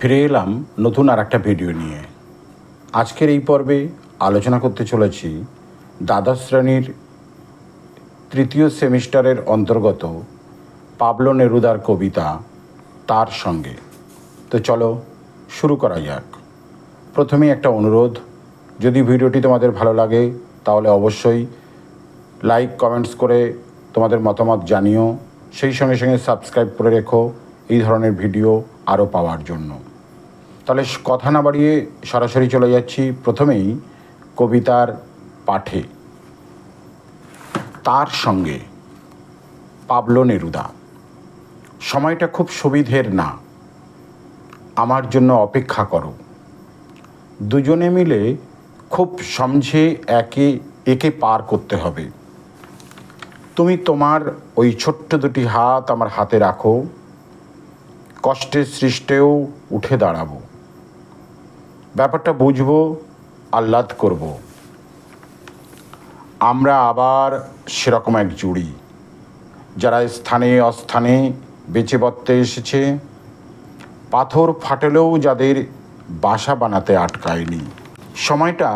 ফিরে এলাম নতুন আর একটা ভিডিও নিয়ে। আজকের এই পর্বে আলোচনা করতে চলেছি দ্বাদশ শ্রেণীর তৃতীয় সেমিস্টারের অন্তর্গত পাবলো নেরুদার কবিতা তার সঙ্গে। তো চলো শুরু করা যাক। প্রথমেই একটা অনুরোধ, যদি ভিডিওটি তোমাদের ভালো লাগে তাহলে অবশ্যই লাইক কমেন্টস করে তোমাদের মতামত জানিও। সেই সঙ্গে সঙ্গে সাবস্ক্রাইব করে রেখো এই ধরনের ভিডিও আরও পাওয়ার জন্য। তাহলে কথা না বাড়িয়ে সরাসরি চলে যাচ্ছি প্রথমেই কবিতার পাঠে। তার সঙ্গে পাবলো নেরুদা। সময়টা খুব সুবিধের না, আমার জন্য অপেক্ষা করো। দুজনে মিলে খুব সমঝে একে পার করতে হবে। তুমি তোমার ওই ছোট্ট দুটি হাত আমার হাতে রাখো, কষ্টের সৃষ্টেও উঠে দাঁড়াবো। ব্যাপারটা বুঝবো, আহ্লাদ করব। আমরা আবার সেরকম এক জুড়ি, যারা স্থানে অস্থানে বেঁচে বর্তে এসেছে, পাথর ফাটলেও যাদের বাসা বানাতে আটকায়নি। সময়টা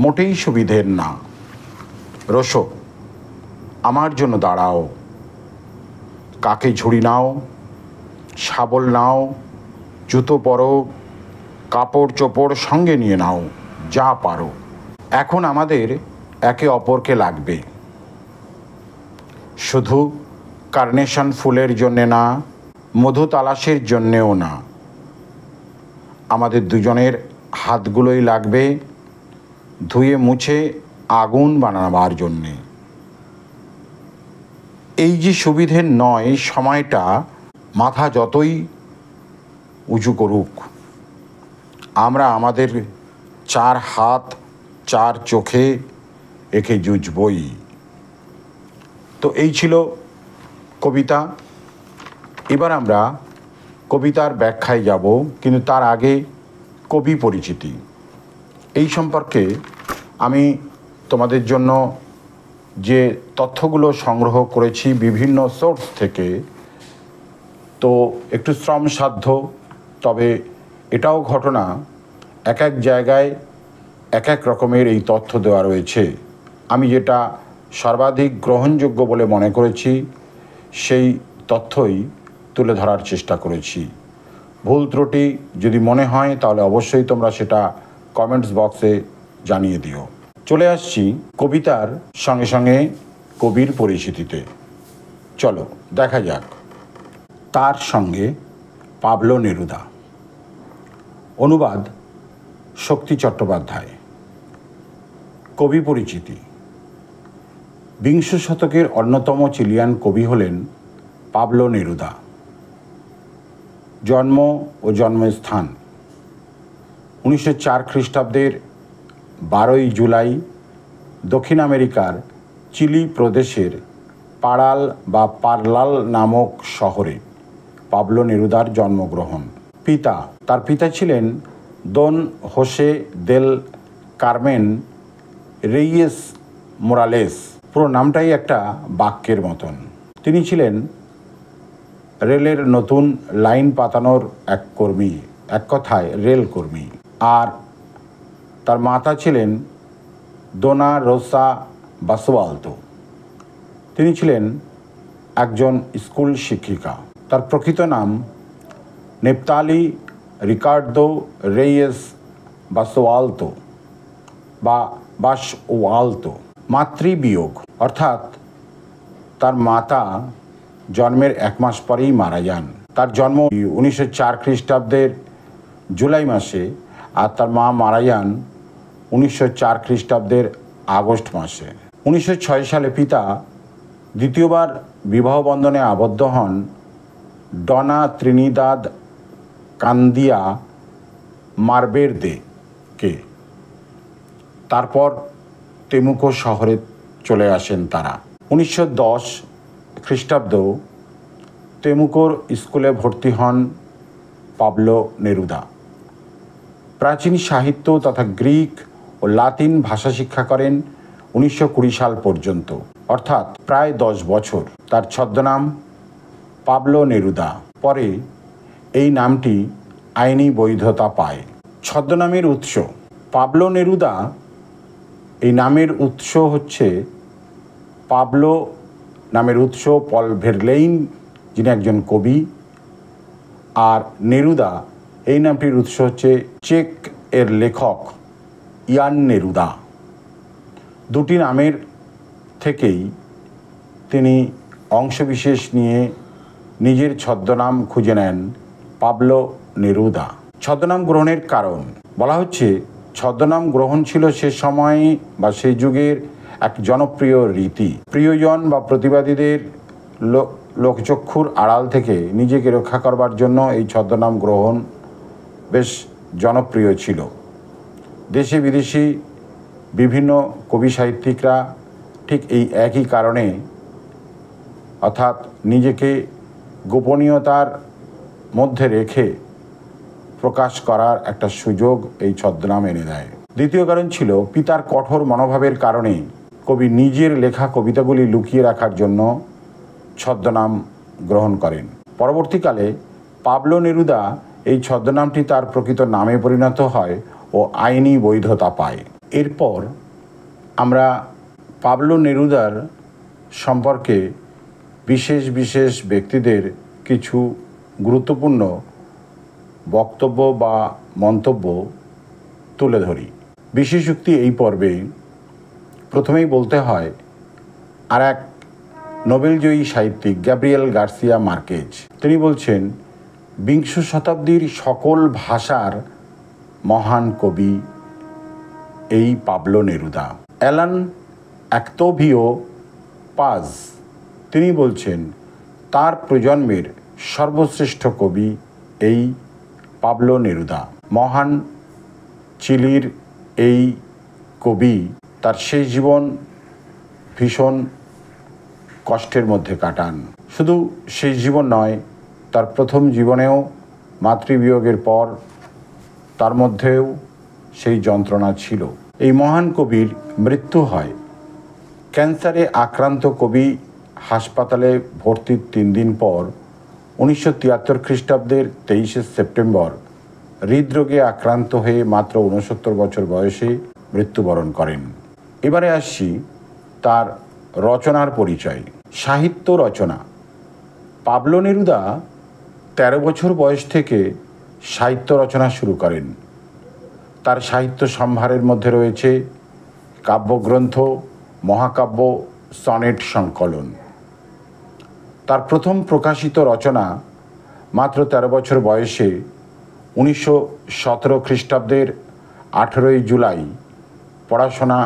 মোটেই সুবিধের না, রোসো আমার জন্য দাঁড়াও। কাকে ঝুড়ি নাও, শাবল নাও, জুতো পরো, কাপড় চোপড় সঙ্গে নিয়ে নাও, যা পারো। এখন আমাদের একে অপরকে লাগবে, শুধু কার্নেশন ফুলের জন্যে না, মধু তালাশের জন্যেও না। আমাদের দুজনের হাতগুলোই লাগবে ধুয়ে মুছে আগুন বানাবার জন্যে। এই যে সুবিধের নয়, সময়টা মাথা যতই উঁচু করুক, আমরা আমাদের চার হাত চার চোখে একে জুঝবই। তো এই ছিল কবিতা। এবার আমরা কবিতার ব্যাখ্যায় যাব, কিন্তু তার আগে কবি পরিচিতি। এই সম্পর্কে আমি তোমাদের জন্য যে তথ্যগুলো সংগ্রহ করেছি বিভিন্ন সোর্স থেকে, তো একটু শ্রমসাধ্য, তবে এটাও ঘটনা এক এক জায়গায় এক এক রকমের এই তথ্য দেওয়া রয়েছে। আমি যেটা সর্বাধিক গ্রহণযোগ্য বলে মনে করেছি সেই তথ্যই তুলে ধরার চেষ্টা করেছি। ভুল ত্রুটি যদি মনে হয় তাহলে অবশ্যই তোমরা সেটা কমেন্টস বক্সে জানিয়ে দিও। চলে আসছি কবিতার সঙ্গে সঙ্গে কবির পরিচিতিতে। চলো দেখা যাক। তার সঙ্গে পাবলো নেরুদা। অনুবাদ শক্তি চট্টোপাধ্যায়। কবি পরিচিতি। বিংশ শতকের অন্যতম চিলিয়ান কবি হলেন পাবলো নেরুদা। জন্ম ও জন্মস্থান 1904 খ্রিস্টাব্দের 12ই জুলাই দক্ষিণ আমেরিকার চিলি প্রদেশের পাড়াল বা পার্লাল নামক শহরে পাবলো নেরুদার জন্মগ্রহণ। পিতা, তার পিতা ছিলেন দন হোসে দেল কারমেন রেইয়েস মোরালেস। পুরো নামটাই একটা বাক্যের মতন। তিনি ছিলেন রেলের নতুন লাইন পাতানোর এক কর্মী, এক কথায় রেল কর্মী। আর তার মাতা ছিলেন দোনা রোসা বাসোয়ালতো। তিনি ছিলেন একজন স্কুল শিক্ষিকা। তার প্রকৃত নাম নেপতালি রিকার্ডো রেইয়েস বাসোয়ালতো বা বাসওয়ালতো। মাতৃবিয়োগ, অর্থাৎ তার মাতা জন্মের 1 মাস পরেই মারা যান। তার জন্ম 1904 খ্রিস্টাব্দের জুলাই মাসে, আর তার মা মারা যান 1904 খ্রিস্টাব্দের আগস্ট মাসে। 1906 সালে পিতা দ্বিতীয়বার বিবাহ বন্ধনে আবদ্ধ হন ডনা ত্রিনিদাদ কান্দিয়া মারবেরদেকে। তারপর তেমুকো শহরে চলে আসেন তারা। 1910 খ্রিস্টাব্দ তেমুকোর স্কুলে ভর্তি হন পাবলো নেরুদা। প্রাচীন সাহিত্য তথা গ্রিক ও লাতিন ভাষা শিক্ষা করেন 1920 সাল পর্যন্ত, অর্থাৎ প্রায় 10 বছর। তার ছদ্মনাম পাবলো নেরুদা। পরে এই নামটি আইনি বৈধতা পায়। ছদ্মনামের উৎস। পাবলো নেরুদা এই নামের উৎস হচ্ছে, পাবলো নামের উৎস পল ভেরলেইন, যিনি একজন কবি, আর নেরুদা এই নামটির উৎস হচ্ছে চেক এর লেখক ইয়ান নেরুদা। দুটি নামের থেকেই তিনি অংশবিশেষ নিয়ে নিজের ছদ্মনাম খুঁজে নেন পাবলো নেরুদা। ছদ্মনাম গ্রহণের কারণ বলা হচ্ছে, ছদ্মনাম গ্রহণ ছিল সে সময় বা সেই যুগের এক জনপ্রিয় রীতি। প্রিয়জন বা প্রতিবাদীদের লোকচক্ষুর আড়াল থেকে নিজেকে রক্ষা করবার জন্য এই ছদ্মনাম গ্রহণ বেশ জনপ্রিয় ছিল। দেশে বিদেশি বিভিন্ন কবি সাহিত্যিকরা ঠিক এই একই কারণে, অর্থাৎ নিজেকে গোপনীয়তার মধ্যে রেখে প্রকাশ করার একটা সুযোগ এই ছদ্মনাম এনে দেয়। দ্বিতীয় কারণ ছিল পিতার কঠোর মনোভাবের কারণে কবি নিজের লেখা কবিতাগুলি লুকিয়ে রাখার জন্য ছদ্মনাম গ্রহণ করেন। পরবর্তীকালে পাবলো নেরুদা এই ছদ্মনামটি তার প্রকৃত নামে পরিণত হয় ও আইনি বৈধতা পায়। এরপর আমরা পাবলো নেরুদার সম্পর্কে বিশেষ বিশেষ ব্যক্তিদের কিছু গুরুত্বপূর্ণ বক্তব্য বা মন্তব্য তুলে ধরি। বিশেষোক্তি এই পর্বে প্রথমেই বলতে হয় আর এক নোবেলজয়ী সাহিত্যিক গ্যাব্রিয়েল গার্সিয়া মার্কেজ। তিনি বলছেন, বিংশ শতাব্দীর সকল ভাষার মহান কবি এই পাবলো নেরুদা। অ্যালান অ্যাক্টোভিও পাজ তিনি বলছেন, তার প্রজন্মের সর্বশ্রেষ্ঠ কবি এই পাবলো নেরুদা। মহান চিলির এই কবি তার শেষ জীবন ভীষণ কষ্টের মধ্যে কাটান। শুধু শেষ জীবন নয়, তার প্রথম জীবনেও মাতৃবিয়োগের পর তার মধ্যেও সেই যন্ত্রণা ছিল। এই মহান কবির মৃত্যু হয়। ক্যান্সারে আক্রান্ত কবি হাসপাতালে ভর্তির 3 দিন পর 1973 খ্রিস্টাব্দের 23শে সেপ্টেম্বর হৃদরোগে আক্রান্ত হয়ে মাত্র 69 বছর বয়সে মৃত্যুবরণ করেন। এবারে আসছি তার রচনার পরিচয়। সাহিত্য রচনা। পাবলো নেরুদা 13 বছর বয়স থেকে সাহিত্য রচনা শুরু করেন। তার সাহিত্য সম্ভারের মধ্যে রয়েছে কাব্যগ্রন্থ, মহাকাব্য, সনেট সংকলন। তার প্রথম প্রকাশিত রচনা মাত্র 13 বছর বয়সে 1917 খ্রিস্টাব্দের 18ই জুলাই পড়াশোনা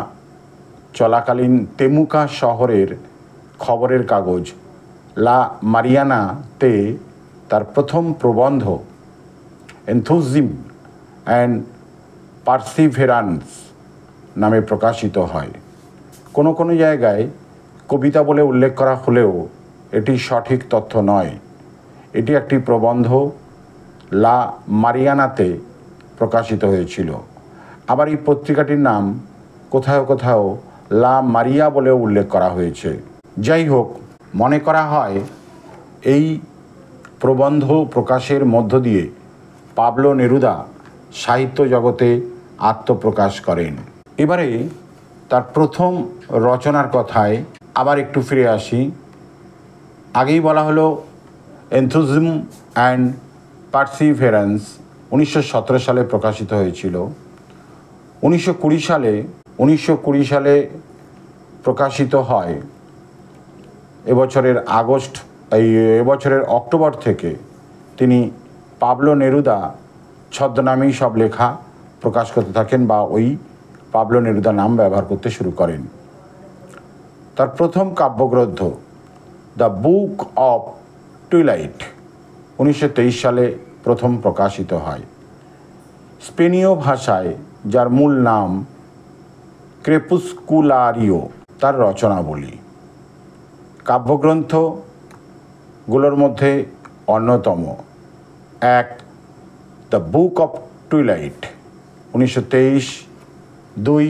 চলাকালীন তেমুকা শহরের খবরের কাগজ লা মারিয়ানাতে তার প্রথম প্রবন্ধ এনথুজিম অ্যান্ড পার্সিভেরান্স নামে প্রকাশিত হয়। কোনো কোনো জায়গায় কবিতা বলে উল্লেখ করা হলেও এটি সঠিক তথ্য নয়। এটি একটি প্রবন্ধ লা মারিয়ানাতে প্রকাশিত হয়েছিল। আবার এই পত্রিকাটির নাম কোথাও কোথাও লা মারিয়া বলেও উল্লেখ করা হয়েছে। যাই হোক, মনে করা হয় এই প্রবন্ধ প্রকাশের মধ্য দিয়ে পাবলো নেরুদা সাহিত্য জগতে আত্মপ্রকাশ করেন। এবারে তার প্রথম রচনার কথায় আবার একটু ফিরে আসি। আগেই বলা হলো এনথুজিম অ্যান্ড পার্সিভেরান্স 1917 সালে প্রকাশিত হয়েছিল। 1920 সালে প্রকাশিত হয়। এবছরের অক্টোবর থেকে তিনি পাবলো নেরুদা ছদ্মনামেই সব লেখা প্রকাশ করতে থাকেন বা ওই পাবলো নেরুদা নাম ব্যবহার করতে শুরু করেন। তার প্রথম কাব্যগ্রন্থ দ্য বুক অফ টুইলাইট 1923 সালে প্রথম প্রকাশিত হয়। স্পেনীয় ভাষায়, যার মূল নাম ক্রেপুস্কুলারিও, তার রচনাবলী। কাব্যগ্রন্থগুলোর মধ্যে অন্যতম এক the book of twilight 1923, 2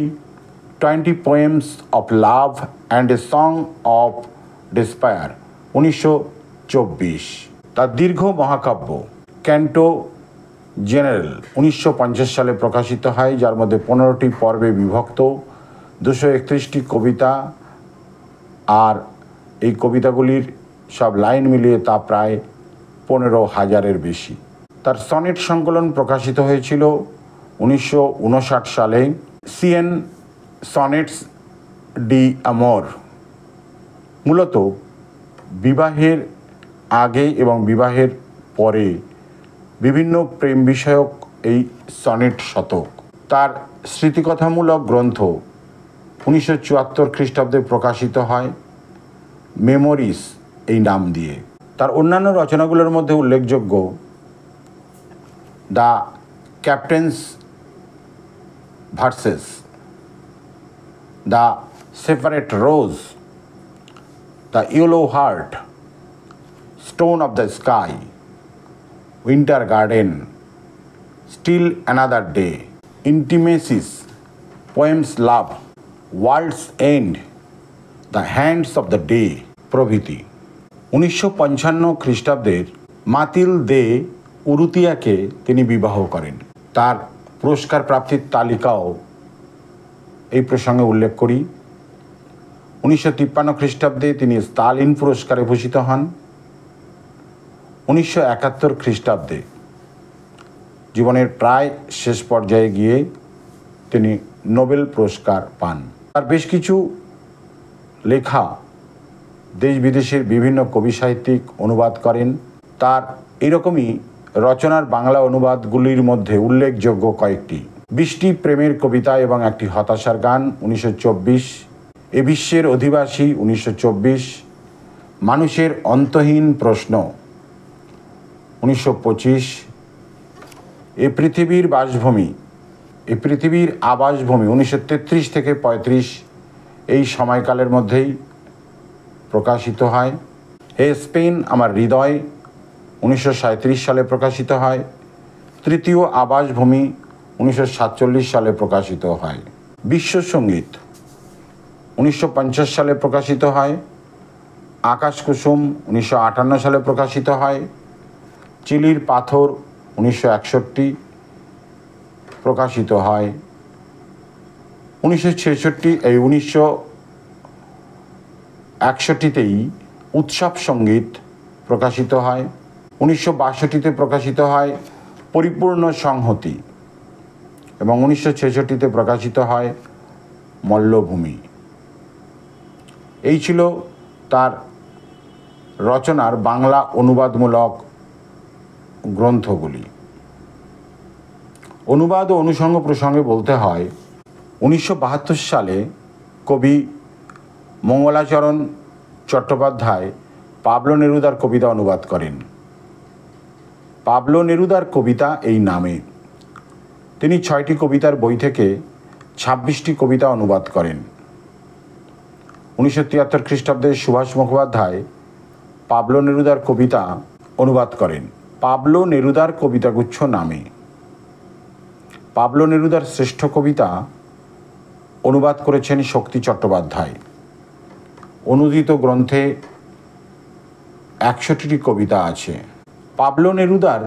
20 poems of love and a song of despair 1924। তার দীর্ঘ মহাকাব্য ক্যান্টো জেনারেল 1950 সালে প্রকাশিত হয়, যার মধ্যে 15টি পর্বে বিভক্ত, 231টি কবিতা, আর এই কবিতাগুলির সব লাইন মিলিয়ে তা প্রায় 15,000-এর বেশি। তার সনেট সংকলন প্রকাশিত হয়েছিল 1959 সালে, সিএন সনেটস ডি আমর। মূলত বিবাহের আগে এবং বিবাহের পরে বিভিন্ন প্রেম বিষয়ক এই সনেট শতক। তার স্মৃতিকথামূলক গ্রন্থ 1974 খ্রিস্টাব্দে প্রকাশিত হয়, মেমোরিজ এই নাম দিয়ে। তার অন্যান্য রচনাগুলোর মধ্যে উল্লেখযোগ্য the captain's verses, the separate rose, the yellow heart, stone of the sky, winter garden, still another day, intimacies, poems love, world's end, the hands of the day প্রভৃতি। 1955 খ্রিস্টাব্দের মাতিল দে উরুতিয়াকে তিনি বিবাহ করেন। তার পুরস্কার প্রাপ্তির তালিকাও এই প্রসঙ্গে উল্লেখ করি। 1953 খ্রিস্টাব্দে তিনি স্তালিন পুরস্কারে ভূষিত হন। 1971 খ্রিস্টাব্দে জীবনের প্রায় শেষ পর্যায়ে গিয়ে তিনি নোবেল পুরস্কার পান। তার বেশ কিছু লেখা দেশ বিদেশের বিভিন্ন কবি সাহিত্যিক অনুবাদ করেন। তার এরকমই রচনার বাংলা অনুবাদগুলির মধ্যে উল্লেখযোগ্য কয়েকটি: 20টি প্রেমের কবিতা এবং একটি হতাশার গান 1924, এ বিশ্বের অধিবাসী 1924, মানুষের অন্তহীন প্রশ্ন 1925, এ পৃথিবীর বাসভূমি, এ পৃথিবীর আবাসভূমি 1933 থেকে 35 এই সময়কালের মধ্যেই প্রকাশিত হয়। হে স্পেন আমার হৃদয় 1937 সালে প্রকাশিত হয়। তৃতীয় আবাসভূমি 1947 সালে প্রকাশিত হয়। বিশ্বসঙ্গীত 1950 সালে প্রকাশিত হয়। আকাশকুসুম 1958 সালে প্রকাশিত হয়। চিলির পাথর 1961 প্রকাশিত হয়। 1961তেই উৎসব সঙ্গীত প্রকাশিত হয়। 1962তে প্রকাশিত হয় পরিপূর্ণ সংহতি এবং 1966তে প্রকাশিত হয় মল্লভূমি। এই ছিল তার রচনার বাংলা অনুবাদমূলক গ্রন্থগুলি। অনুবাদ ও অনুষঙ্গ প্রসঙ্গে বলতে হয়, 1972 সালে কবি মঙ্গলাচরণ চট্টোপাধ্যায় পাবলো নেরুদার কবিতা অনুবাদ করেন। পাবলো নেরুদার কবিতা এই নামে তিনি 6টি কবিতার বই থেকে 26টি কবিতা অনুবাদ করেন। 1973 খ্রিস্টাব্দে সুভাষ মুখোপাধ্যায় পাবলো নেরুদার কবিতা অনুবাদ করেন পাবলো নেরুদার কবিতাগুচ্ছ নামে। পাবলো নেরুদার শ্রেষ্ঠ কবিতা অনুবাদ করেছেন শক্তি চট্টোপাধ্যায়। অনুদিত গ্রন্থে 61টি কবিতা আছে। পাবলো নেরুদার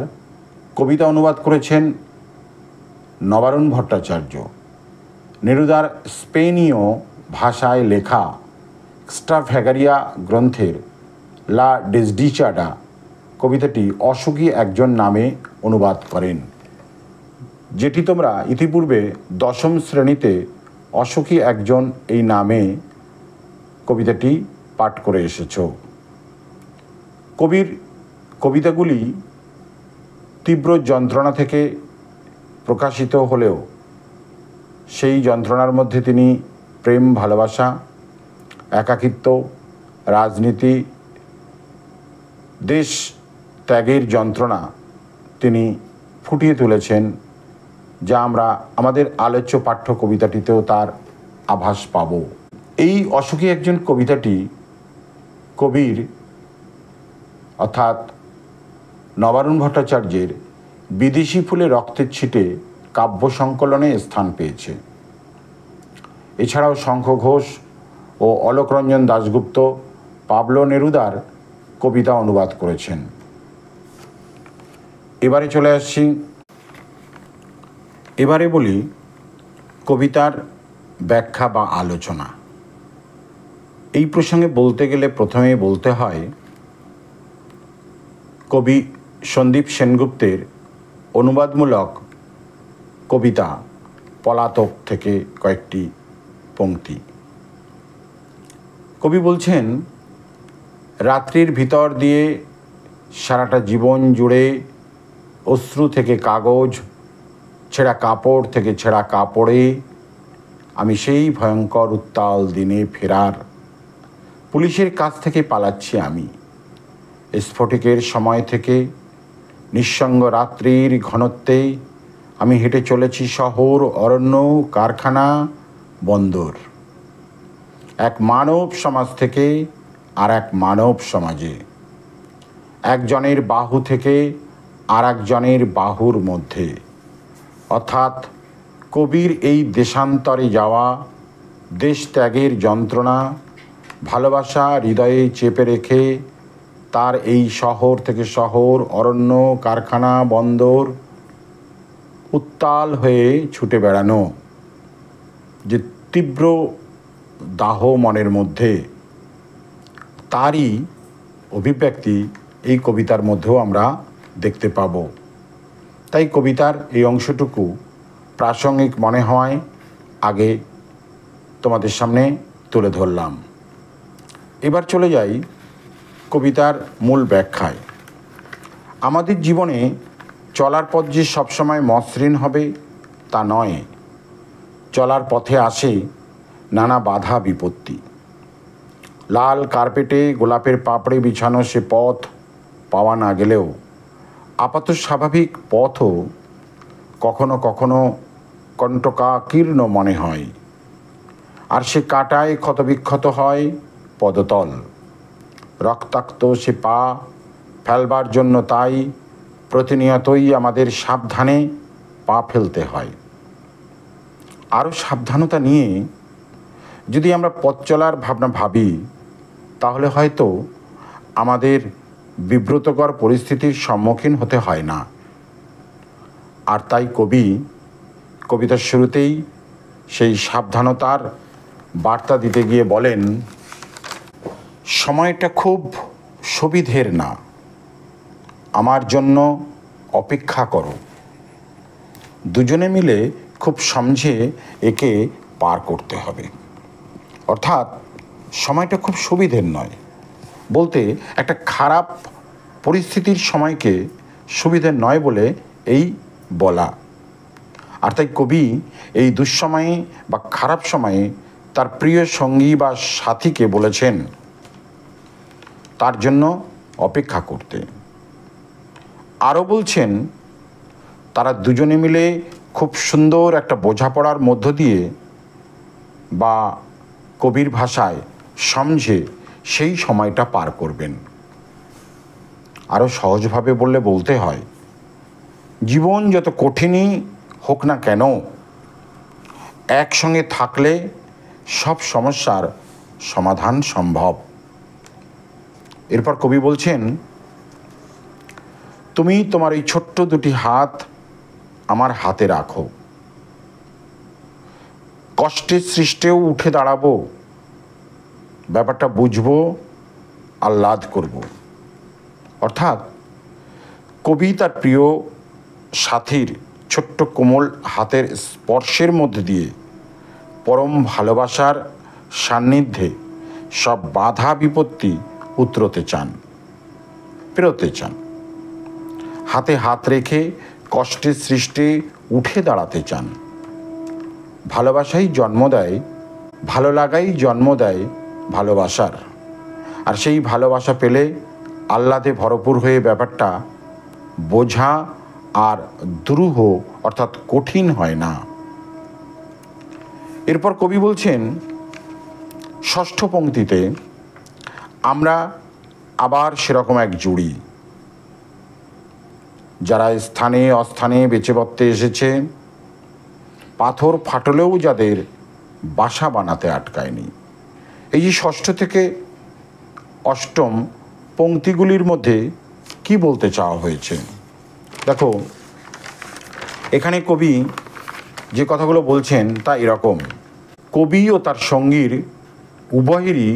কবিতা অনুবাদ করেছেন নবারুণ ভট্টাচার্য। নেরুদার স্পেনীয় ভাষায় লেখা এক্সট্রাভ্যাগারিয়া গ্রন্থের লা ডেসডিচাডা কবিতাটি অশোকী একজন নামে অনুবাদ করেন, যেটি তোমরা ইতিপূর্বে 10ম শ্রেণীতে অশোকী একজন এই নামে কবিতাটি পাঠ করে এসেছ। কবির কবিতাগুলি তীব্র যন্ত্রণা থেকে প্রকাশিত হলেও সেই যন্ত্রণার মধ্যে তিনি প্রেম, ভালোবাসা, একাকিত্ব, রাজনীতি, দেশ ত্যাগের যন্ত্রণা তিনি ফুটিয়ে তুলেছেন, যা আমরা আমাদের আলোচ্য পাঠ্য কবিতাটিতেও তার আভাস পাব। এই অশোকী একজন কবিতাটি কবির অর্থাৎ নবারুণ ভট্টাচার্যের বিদেশি ফুলে রক্তের ছিটে কাব্য সংকলনে স্থান পেয়েছে। এছাড়াও শঙ্খ ঘোষ ও অলোকরঞ্জন দাশগুপ্ত পাবলো নেরুদার কবিতা অনুবাদ করেছেন। এবারে চলে আসছি এবারে বলি কবিতার ব্যাখ্যা বা আলোচনা। এই প্রসঙ্গে বলতে গেলে প্রথমেই বলতে হয় কবি সন্দীপ সেনগুপ্তের অনুবাদমূলক কবিতা পলাতক থেকে কয়েকটি পংক্তি। কবি বলছেন, রাত্রির ভিতর দিয়ে সারাটা জীবন জুড়ে অশ্রু থেকে কাগজ, ছেঁড়া কাপড় থেকে ছেঁড়া কাপড়ে আমি সেই ভয়ঙ্কর উত্তাল দিনে ফেরার পুলিশের কাছ থেকে পালাচ্ছি। আমি স্ফটিকের সময় থেকে নিঃসঙ্গ রাত্রির ঘনত্বে আমি হেঁটে চলেছি শহর, অরণ্য, কারখানা, বন্দর, এক মানব সমাজ থেকে আর এক মানব সমাজে, একজনের বাহু থেকে আর একজনের বাহুর মধ্যে। অর্থাৎ কবির এই দেশান্তরে যাওয়া, দেশ ত্যাগের যন্ত্রণা, ভালোবাসা হৃদয়ে চেপে রেখে তার এই শহর থেকে শহর, অরণ্য, কারখানা, বন্দর উত্তাল হয়ে ছুটে বেড়ানো, যে তীব্র দাহ মনের মধ্যে, তারই অভিব্যক্তি এই কবিতার মধ্যেও আমরা দেখতে পাব। তাই কবিতার এই অংশটুকু প্রাসঙ্গিক মনে হয় আগে তোমাদের সামনে তুলে ধরলাম। এবার চলে যাই কবিতার মূল ব্যাখ্যায়। আমাদের জীবনে চলার পথ যে সবসময় মসৃণ হবে তা নয়। চলার পথে আসে নানা বাধা বিপত্তি। লাল কার্পেটে গোলাপের পাপড়ে বিছানো সে পথ পাওয়া না গেলেও আপাত স্বাভাবিক পথও কখনো কখনো কণ্টকাকীর্ণ মনে হয়, আর সে কাঁটায় ক্ষতবিক্ষত হয় পদতল। রক্তাক্ত সে পা ফেলবার জন্য তাই প্রতিনিয়তই আমাদের সাবধানে পা ফেলতে হয়। আরও সাবধানতা নিয়ে যদি আমরা পথ চলার ভাবনা ভাবি, তাহলে হয়তো আমাদের বিব্রতকর পরিস্থিতির সম্মুখীন হতে হয় না। আর তাই কবি কবিতার শুরুতেই সেই সাবধানতার বার্তা দিতে গিয়ে বলেন, সময়টা খুব সুবিধের না, আমার জন্য অপেক্ষা করো। দুজনে মিলে খুব সমঝে একে পার করতে হবে। অর্থাৎ সময়টা খুব সুবিধের নয়, বলতে একটা খারাপ পরিস্থিতির সময়কে সুবিধের নয় বলে এই বলা। আর তাই কবি এই দুঃসময়ে বা খারাপ সময়ে তার প্রিয় সঙ্গী বা সাথীকে বলেছেন তার জন্য অপেক্ষা করতে। আরও বলছেন, তারা দুজনে মিলে খুব সুন্দর একটা বোঝাপড়ার মধ্য দিয়ে বা কবির ভাষায় সমঝে সেই সময়টা পার করবেন। আরও সহজভাবে বলতে হয়, জীবন যত কঠিনই হোক না কেন, একসঙ্গে থাকলে সব সমস্যার সমাধান সম্ভব। এরপর কবি বলছেন, তুমি তোমার এই ছোট্ট দুটি হাত আমার হাতে রাখো, কষ্টের সৃষ্টেও উঠে দাঁড়াবো, ব্যাপারটা বুঝবো, আহ্লাদ করব। অর্থাৎ কবি তার প্রিয় সাথীর ছোট্ট কোমল হাতের স্পর্শের মধ্যে দিয়ে পরম ভালোবাসার সান্নিধ্যে সব বাধা বিপত্তি উতরতে চান, পেরোতে চান। হাতে হাত রেখে কষ্টের সৃষ্টি উঠে দাঁড়াতে চান। ভালোবাসাই জন্ম দেয়, ভালো লাগাই জন্ম দেয় ভালোবাসার। আর সেই ভালোবাসা পেলে আহ্লাদে ভরপুর হয়ে ব্যাপারটা বোঝা আর দুরূহ অর্থাৎ কঠিন হয় না। এরপর কবি বলছেন ষষ্ঠ পংক্তিতে, আমরা আবার সেরকম এক জুড়ি, যারা স্থানে অস্থানে বেঁচে বর্তে এসেছে, পাথর ফাটলেও যাদের বাসা বানাতে আটকায়নি। এই যে ষষ্ঠ থেকে অষ্টম পংক্তিগুলির মধ্যে কি বলতে চাওয়া হয়েছে? দেখো, এখানে কবি যে কথাগুলো বলছেন তা এরকম: কবি ও তার সঙ্গীর উভয়েরই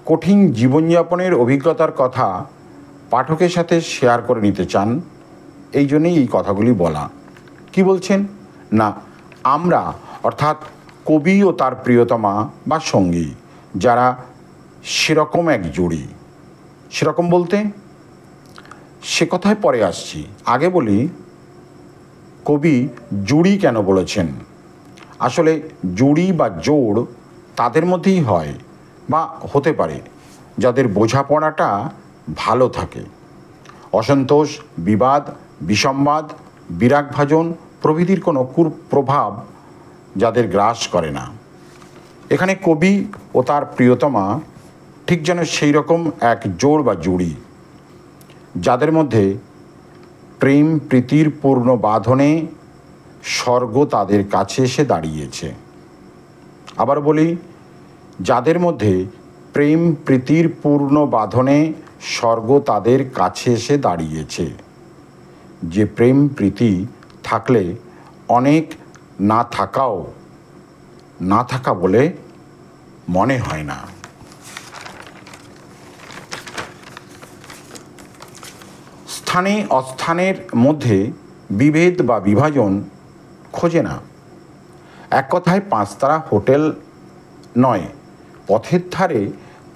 কঠিন জীবনযাপনের অভিজ্ঞতার কথা পাঠকের সাথে শেয়ার করে নিতে চান, এই জন্যেই এই কথাগুলি বলা। কি বলছেন না, আমরা অর্থাৎ কবি ও তার প্রিয়তমা বা সঙ্গী যারা সেরকম এক জুড়ি। সেরকম বলতে সে কথায় পরে আসছি, আগে বলি কবি জুড়ি কেন বলেছেন। আসলে জুড়ি বা জোড় তাদের মধ্যেই হয় বা হতে পারে যাদের বোঝাপড়াটা ভালো থাকে, অসন্তোষ, বিবাদ, বিসম্বাদ, বিরাগভাজন প্রভৃতির কোনো কুপ্রভাব যাদের গ্রাস করে না। এখানে কবি ও তার প্রিয়তমা ঠিক যেন সেই রকম এক জোড় বা জুড়ি, যাদের মধ্যে প্রেম প্রীতির পূর্ণ বাঁধনে স্বর্গ তাদের কাছে এসে দাঁড়িয়েছে। আবার বলি, যাদের মধ্যে প্রেম প্রীতির পূর্ণ বাঁধনে স্বর্গ তাদের কাছে এসে দাঁড়িয়েছে। যে প্রেম প্রীতি থাকলে অনেক না থাকাও না থাকা বলে মনে হয় না। স্থানে অস্থানের মধ্যে বিভেদ বা বিভাজন খোঁজে না। এক কথায় পাঁচতারা হোটেল নয়, পথের ধারে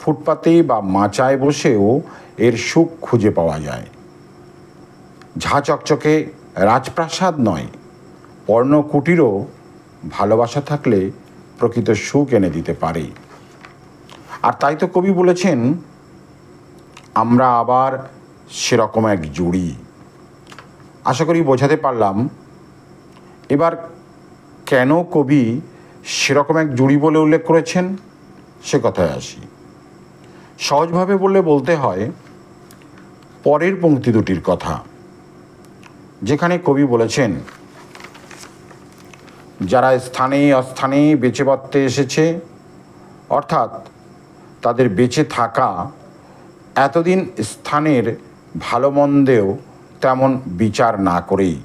ফুটপাতে বা মাচায় বসেও এর সুখ খুঁজে পাওয়া যায়। ঝাঁ চকচকে রাজপ্রাসাদ নয়, পর্ণকুটিরও ভালোবাসা থাকলে প্রকৃত সুখ এনে দিতে পারে। আর তাই তো কবি বলেছেন, আমরা আবার সেরকম এক জুড়ি। আশা করি বোঝাতে পারলাম। এবার কেন কবি সেরকম এক জুড়ি বলে উল্লেখ করেছেন সে কথায় আসি। সহজভাবে বলতে হয় পরের পংক্তি দুটির কথা, যেখানে কবি বলেছেন, যারা স্থানে অস্থানে বেঁচে বাঁচতে এসেছে, অর্থাৎ তাদের বেঁচে থাকা এতদিন স্থানের ভালো মন্দেও তেমন বিচার না করেই,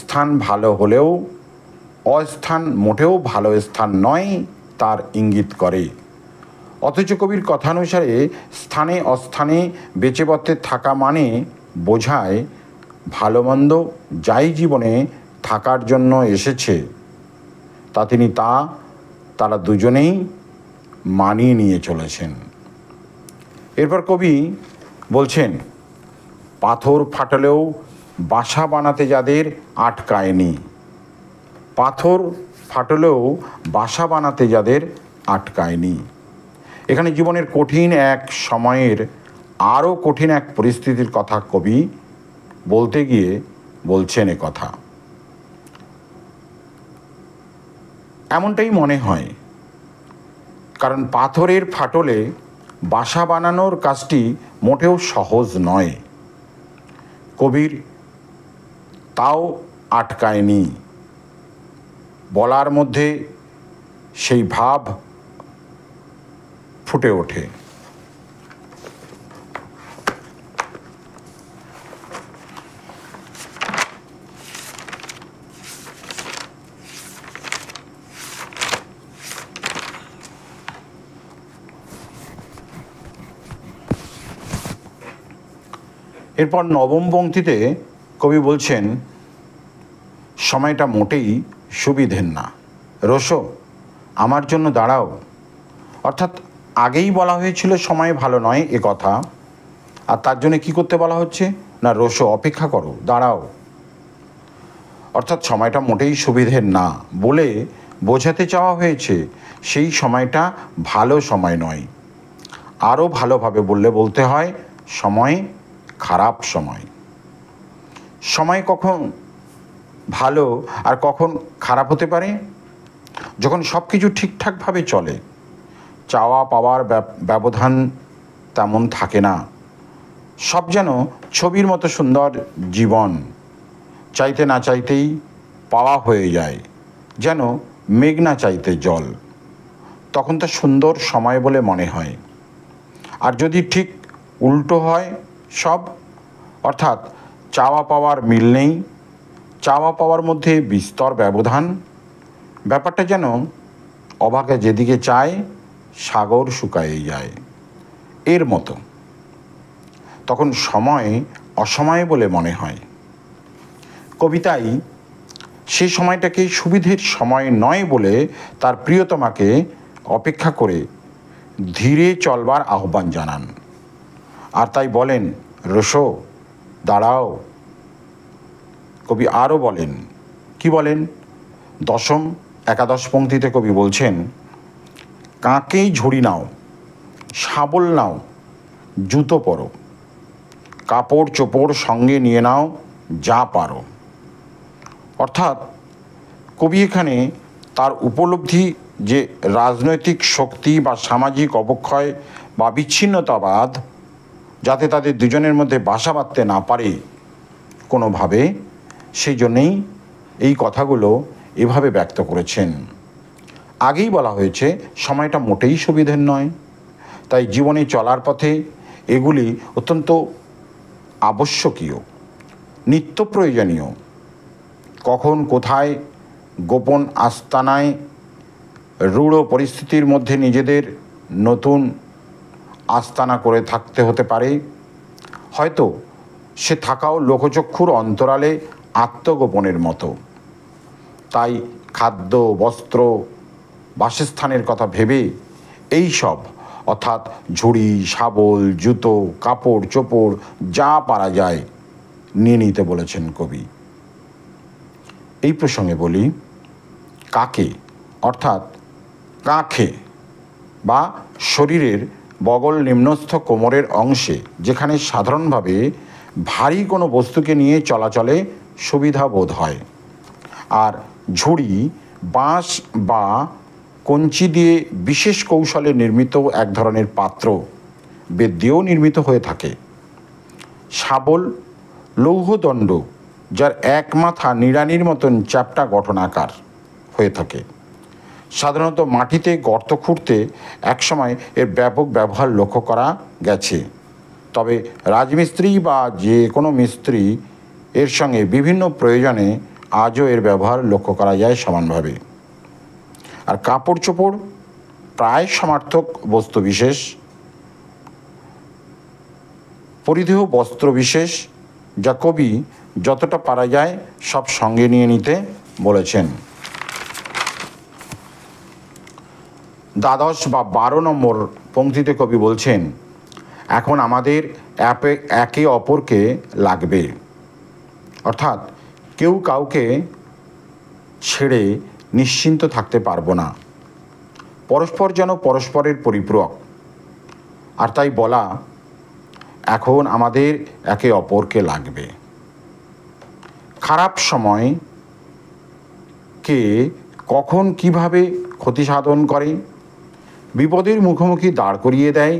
স্থান ভালো হলেও অস্থান মোটেও ভালো স্থান নয় তার ইঙ্গিত করে। অথচ কবির কথানুসারে স্থানে অস্থানে বেঁচে বাঁচতে থাকা মানে বোঝায় ভালো মন্দ যাই জীবনে থাকার জন্য এসেছে তারা দুজনেই মানিয়ে নিয়ে চলেছেন। এরপর কবি বলছেন, পাথর ফাটলেও বাসা বানাতে যাদের আটকায়নি। পাথর ফাটলেও বাসা বানাতে যাদের আটকায়নি। এখানে জীবনের কঠিন এক সময়ের আরও কঠিন এক পরিস্থিতির কথা কবি বলতে গিয়ে বলছেন এ কথা। এমনটাই মনে হয়, কারণ পাথরের ফাটলে বাসা বানানোর কাজটি মোটেও সহজ নয়। কবির তাও আটকায়নি বলার মধ্যে সেই ভাব ফুটে ওঠে। এরপর নবম পংক্তিতে কবি বলছেন, সময়টা মোটেই সুবিধের না, রোশো আমার জন্য দাঁড়াও। অর্থাৎ আগেই বলা হয়েছিল সময় ভালো নয় এ কথা, আর তার জন্য কী করতে বলা হচ্ছে না, রোশো অপেক্ষা করো, দাঁড়াও। অর্থাৎ সময়টা মোটেই সুবিধের না বলে বোঝাতে চাওয়া হয়েছে সেই সময়টা ভালো সময় নয়। আরও ভালোভাবে বলতে হয় সময় খারাপ সময়। সময় কখন ভালো আর কখন খারাপ হতে পারে? যখন সব কিছু ঠিকঠাকভাবে চলে, চাওয়া পাওয়ার ব্যবধান তেমন থাকে না, সব যেন ছবির মতো সুন্দর জীবন, চাইতে না চাইতেই পাওয়া হয়ে যায়, যেন মেঘ না চাইতে জল। তখন তা সুন্দর সময় বলে মনে হয়। আর যদি ঠিক উল্টো হয় সব, অর্থাৎ চাওয়া পাওয়ার মিল নেই, চাওয়া পাওয়ার মধ্যে বিস্তর ব্যবধান। ব্যাপারটা যেন অভাগা যেদিকে চায় সাগর শুকায়ে যায় এর মতো। তখন সময় অসময় বলে মনে হয়। কবিতায় সে সময়টাকে সুবিধের সময় নয় বলে তার প্রিয়তমাকে অপেক্ষা করে ধীরে চলবার আহ্বান জানান। আর তাই বলেন, রোসো দাঁড়াও। কবি আরও বলেন, কি বলেন? দশম একাদশ পংক্তিতে কবি বলছেন, কাকেই ঝুড়ি নাও, শাবল নাও, জুতো পরো, কাপড় চোপড় সঙ্গে নিয়ে নাও, যা পারো। অর্থাৎ কবি এখানে তার উপলব্ধি যে রাজনৈতিক শক্তি বা সামাজিক অবক্ষয় বা বিচ্ছিন্নতাবাদ যাতে তাদের দুজনের মধ্যে বাসা বাঁধতে না পারে কোনোভাবে, সেই জন্যেই এই কথাগুলো এভাবে ব্যক্ত করেছেন। আগেই বলা হয়েছে সময়টা মোটেই সুবিধের নয়, তাই জীবনে চলার পথে এগুলি অত্যন্ত আবশ্যকীয়, নিত্য প্রয়োজনীয়। কখন কোথায় গোপন আস্তানায় রূঢ় পরিস্থিতির মধ্যে নিজেদের নতুন আস্তানা করে থাকতে হতে পারে, হয়তো সে থাকাও লোকচক্ষুর অন্তরালে আত্মগোপনের মতো। তাই খাদ্য, বস্ত্র, বাসস্থানের কথা ভেবে এই সব অর্থাৎ ঝুড়ি, শাবল, জুতো, কাপড় চোপড় যা পারা যায় নিয়ে নিতে বলেছেন কবি। এই প্রসঙ্গে বলি, কাকে অর্থাৎ কাঁখে বা শরীরের বগল নিম্নস্থ কোমরের অংশে যেখানে সাধারণভাবে ভারী কোনো বস্তুকে নিয়ে চলাচলে সুবিধা বোধ হয়। আর ঝুড়ি বাঁশ বা কঞ্চি দিয়ে বিশেষ কৌশলে নির্মিত এক ধরনের পাত্র, বেত দিয়েও নির্মিত হয়ে থাকে। শাবল লৌহদণ্ড যার এক মাথা নিড়ানির মতন চ্যাপ্টা গঠনাকার হয়ে থাকে। সাধারণত মাটিতে গর্ত খুঁড়তে একসময় এর ব্যাপক ব্যবহার লক্ষ্য করা গেছে, তবে রাজমিস্ত্রি বা যে কোনো মিস্ত্রি এর সঙ্গে বিভিন্ন প্রয়োজনে আজও এর ব্যবহার লক্ষ্য করা যায় সমানভাবে। আর কাপড় চোপড় প্রায় সমার্থক বস্তু বিশেষ, পরিধেয় বস্ত্র বিশেষ, যা কবি যতটা পারা যায় সব সঙ্গে নিয়ে নিতে বলেছেন। দ্বাদশ বা 12 নম্বর পংক্তিতে কবি বলছেন, এখন আমাদের একে অপরকে লাগবে। অর্থাৎ কেউ কাউকে ছেড়ে নিশ্চিন্ত থাকতে পারবো না, পরস্পর যেন পরস্পরের পরিপূরক। আর তাই বলা, এখন আমাদের একে অপরকে লাগবে। খারাপ সময় কে কখন কিভাবে ক্ষতি সাধন করে, বিপদের মুখোমুখি দাঁড় করিয়ে দেয়,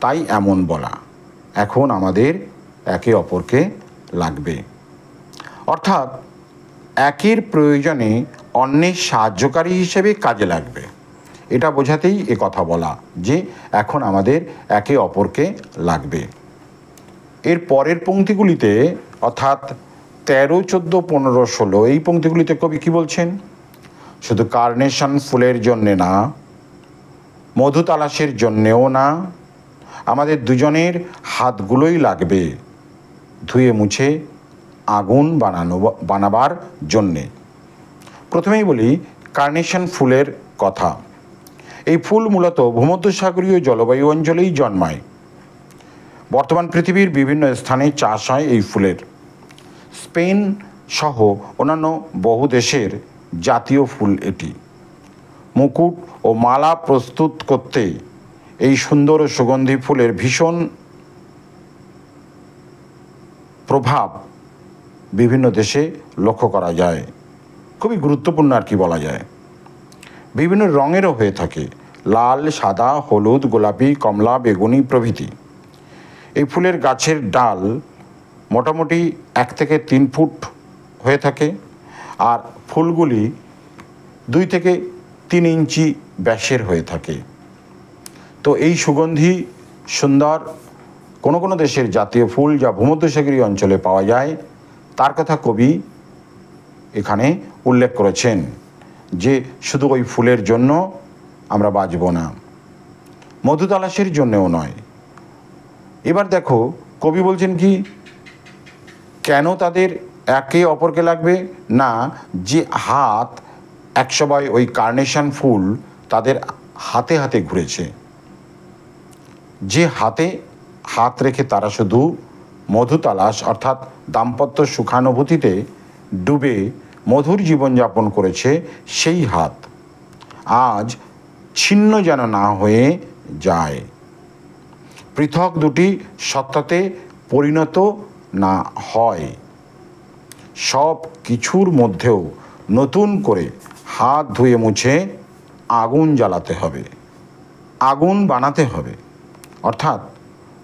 তাই এমন বলা, এখন আমাদের একে অপরকে লাগবে। অর্থাৎ একের প্রয়োজনে অন্যের সাহায্যকারী হিসেবে কাজে লাগবে, এটা বোঝাতেই এ কথা বলা যে এখন আমাদের একে অপরকে লাগবে। এর পরের পংক্তিগুলিতে অর্থাৎ 13, 14, 15, 16 এই পংক্তিগুলিতে কবি কী বলছেন? শুধু কার্নেশন ফুলের জন্যে না, মধু তালাশের জন্যেও না, আমাদের দুজনের হাতগুলোই লাগবে ধুয়ে মুছে আগুন বানাবার জন্যে। প্রথমেই বলি কার্নেশন ফুলের কথা। এই ফুল মূলত ভূমধ্যসাগরীয় জলবায়ু অঞ্চলেই জন্মায়। বর্তমান পৃথিবীর বিভিন্ন স্থানে চাষ হয় এই ফুলের। স্পেন সহ অন্যান্য বহু দেশের জাতীয় ফুল এটি। মুকুট ও মালা প্রস্তুত করতে এই সুন্দর ও সুগন্ধি ফুলের ভীষণ প্রভাব বিভিন্ন দেশে লক্ষ্য করা যায়। খুবই গুরুত্বপূর্ণ আর কি বলা যায়। বিভিন্ন রঙেরও হয়ে থাকে, লাল, সাদা, হলুদ, গোলাপি, কমলা, বেগুনি প্রভৃতি। এই ফুলের গাছের ডাল মোটামুটি 1 থেকে 3 ফুট হয়ে থাকে, আর ফুলগুলি 2 থেকে 3 ইঞ্চি ব্যাসের হয়ে থাকে। তো এই সুগন্ধি সুন্দর কোনো কোনো দেশের জাতীয় ফুল যা ভূমধ্যসাগরীয় অঞ্চলে পাওয়া যায়, তার কথা কবি এখানে উল্লেখ করেছেন যে শুধু ওই ফুলের জন্য আমরা বাঁচব না, মধু তালাশের জন্যও নয়। এবার দেখো কবি বলছেন কি, কেন তাদের একে অপরকে লাগবে না, যে হাত একসময় ওই কার্নেশন ফুল তাদের হাতে হাতে ঘুরেছে, যে হাতে হাত রেখে তারা শুধু মধু তালাশ অর্থাৎ দাম্পত্য সুখানুভূতিতে ডুবে মধুর জীবনযাপন করেছে, সেই হাত আজ ছিন্ন যেন না হয়ে যায়, পৃথক দুটি সত্তাতে পরিণত না হয়। সব কিছুর মধ্যেও নতুন করে হাত ধুয়ে মুছে আগুন জ্বালাতে হবে, আগুন বানাতে হবে, অর্থাৎ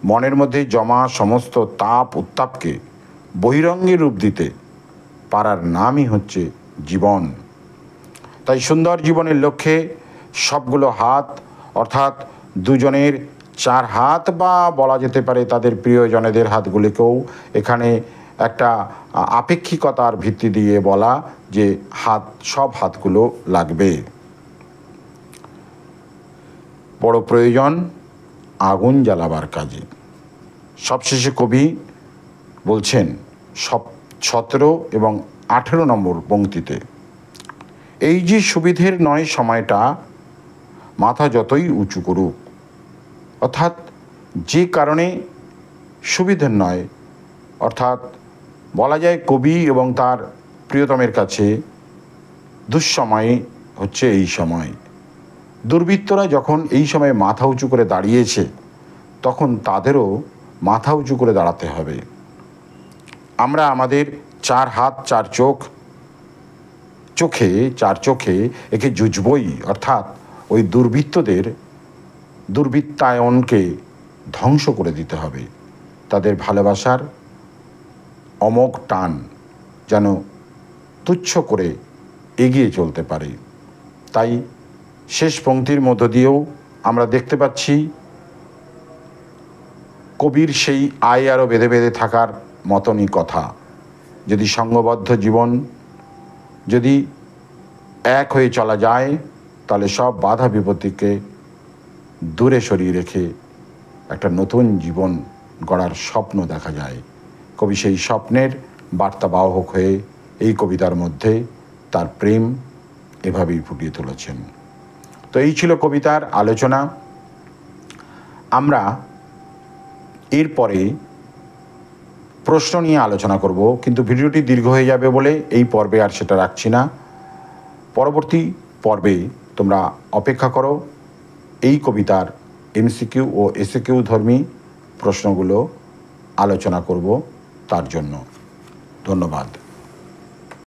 মনের মধ্যে জমা সমস্ত তাপ উত্তাপকে বহিরঙ্গে রূপ দিতে পারার নামই হচ্ছে জীবন। তাই সুন্দর জীবনের লক্ষ্যে সবগুলো হাত অর্থাৎ দুজনের চার হাত, বা বলা যেতে পারে তাদের প্রিয়জনেদের হাতগুলিকেও এখানে একটা আপেক্ষিকতার ভিত্তি দিয়ে বলা যে সব হাতগুলো লাগবে। বড় প্রয়োজন আগুন জ্বালাবার কাজে। সবশেষে কবি বলছেন 17 এবং 18 নম্বর পংক্তিতে, এই যে সুবিধের নয় সময়টা মাথা যতই উঁচু করুক, অর্থাৎ যে কারণে সুবিধের নয়, অর্থাৎ বলা যায় কবি এবং তার প্রিয়তমের কাছে দুঃসময় হচ্ছে এই সময়। দুর্বৃত্তরা যখন এই সময় মাথা উঁচু করে দাঁড়িয়েছে, তখন তাদেরও মাথা উঁচু করে দাঁড়াতে হবে। আমরা আমাদের চার হাত চার চোখে একে জুজবই, অর্থাৎ ওই দুর্বৃত্তায়নকে ধ্বংস করে দিতে হবে। তাদের ভালোবাসার অমোঘ টান যেন তুচ্ছ করে এগিয়ে চলতে পারে। তাই শেষ পংক্তির মধ্য দিয়েও আমরা দেখতে পাচ্ছি কবির সেই আয় আরও বেঁধে বেঁধে থাকার মতনই কথা। যদি সঙ্গবদ্ধ জীবন যদি এক হয়ে চলা যায়, তাহলে সব বাধা বিপত্তিকে দূরে সরিয়ে রেখে একটা নতুন জীবন গড়ার স্বপ্ন দেখা যায়। কবি সেই স্বপ্নের বার্তাবাহক হয়ে এই কবিতার মধ্যে তার প্রেম এভাবেই ফুটিয়ে তুলেছেন। তো এই ছিল কবিতার আলোচনা। আমরা এরপরে প্রশ্ন নিয়ে আলোচনা করব, কিন্তু ভিডিওটি দীর্ঘ হয়ে যাবে বলে এই পর্বে আর সেটা রাখছি না। পরবর্তী পর্বে তোমরা অপেক্ষা করো, এই কবিতার এমসিকিউ ও এসএকিউ ধর্মী প্রশ্নগুলো আলোচনা করব তার জন্য। ধন্যবাদ।